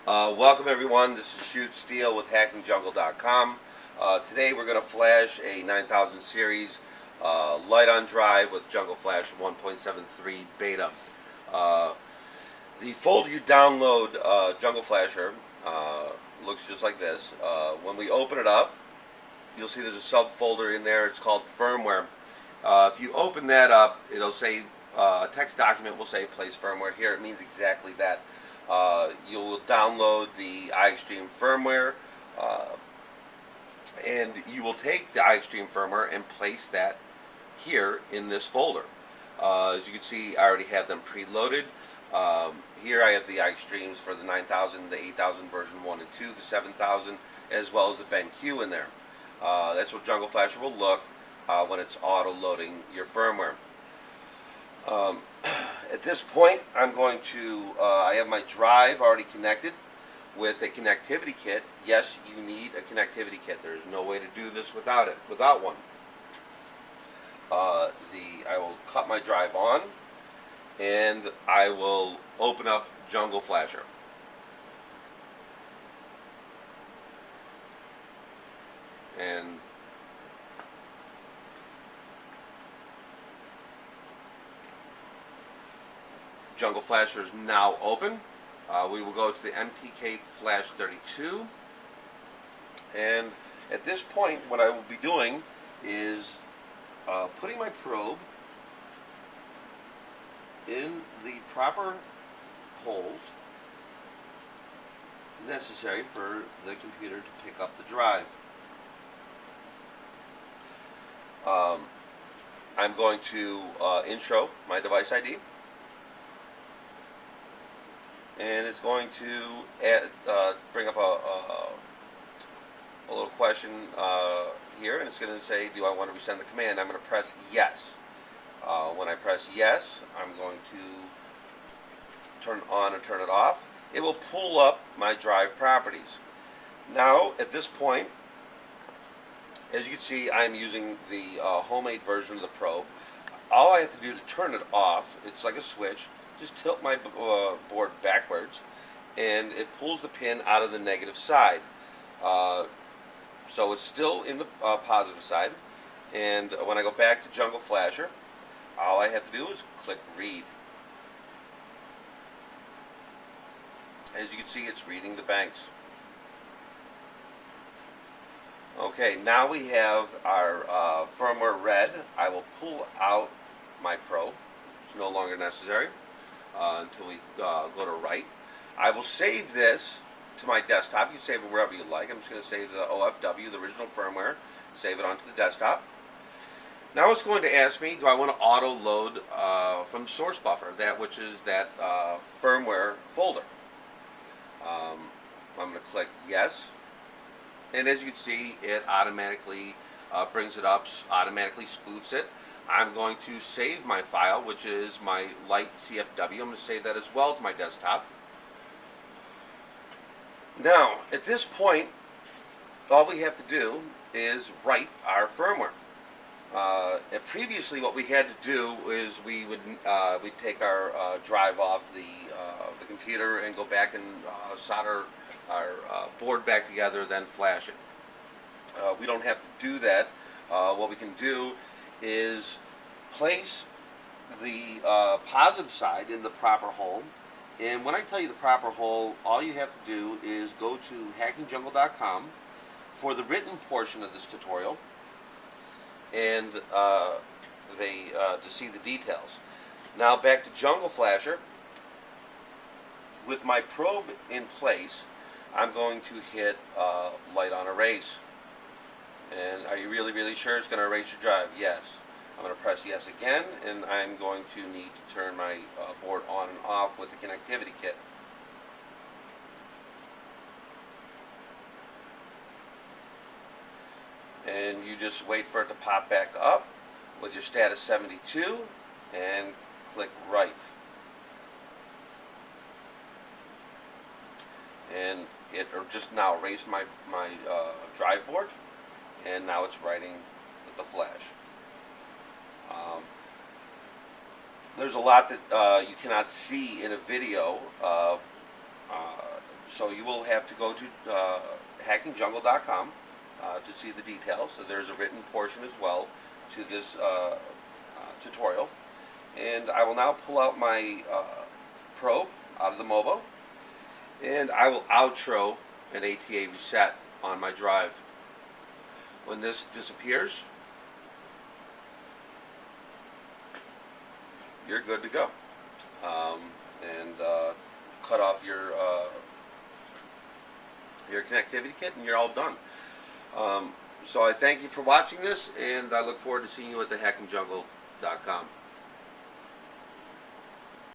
Welcome everyone, this is Shoot Steel with HackingJungle.com. Today we're going to flash a 9000 series Lite-on drive with Jungle Flash 1.73 beta. The folder you download Jungle Flasher looks just like this. When we open it up, you'll see there's a subfolder in there. It's called firmware. If you open that up, it'll say, a text document will say place firmware. Here it means exactly that. You will download the iExtreme firmware, and you will take the iExtreme firmware and place that here in this folder. As you can see, I already have them preloaded. Here I have the iExtremes for the 9000, the 8000 version 1 and 2, the 7000, as well as the BenQ in there. That's what Jungle Flasher will look when it's auto-loading your firmware. At this point, I'm going to, I have my drive already connected with a connectivity kit. Yes, you need a connectivity kit. There's no way to do this without one. I will cut my drive on, and I will open up Jungle Flasher. And Jungle Flasher is now open. We will go to the MTK Flash 32, and at this point what I will be doing is putting my probe in the proper holes necessary for the computer to pick up the drive. I'm going to intro my device ID, and it's going to bring up a little question here, and it's going to say, do I want to resend the command? I'm going to press yes. When I press yes, I'm going to turn it on and turn it off. It will pull up my drive properties. Now, at this point, as you can see, I'm using the homemade version of the probe. All I have to do to turn it off, it's like a switch. Just tilt my board backwards, and it pulls the pin out of the negative side. So it's still in the positive side. And when I go back to Jungle Flasher, all I have to do is click read. As you can see, it's reading the banks. Okay, now we have our firmware read. I will pull out my probe. It's no longer necessary until we go to write. I will save this to my desktop. You can save it wherever you like. I'm just going to save the OFW, the original firmware, save it onto the desktop. Now it's going to ask me, do I want to auto-load from the source buffer, that which is that firmware folder. I'm going to click yes. And as you can see, it automatically brings it up, automatically spoofs it. I'm going to save my file, which is my Lite CFW. I'm going to save that as well to my desktop. Now, at this point, all we have to do is write our firmware. Previously, what we had to do is we'd take our drive off the computer and go back and solder our board back together, then flash it. We don't have to do that. What we can do is place the positive side in the proper hole. And when I tell you the proper hole, all you have to do is go to HackingJungle.com for the written portion of this tutorial, and to see the details. Now back to Jungle Flasher. With my probe in place, I'm going to hit Lite-on erase. And are you really sure it's going to erase your drive? Yes. I'm going to press yes again, and I'm going to need to turn my board on and off with the connectivity kit. And you just wait for it to pop back up with your status 72 and click write. And it just now erased my drive board, and now it's writing with the flash. There's a lot that you cannot see in a video So you will have to go to hackingjungle.com to see the details. So there's a written portion as well to this tutorial. And I will now pull out my probe out of the Mobo, and I will outro an ATA reset on my drive. When this disappears, you're good to go. And cut off your connectivity kit, and you're all done. So I thank you for watching this, and I look forward to seeing you at the hackingjungle.com.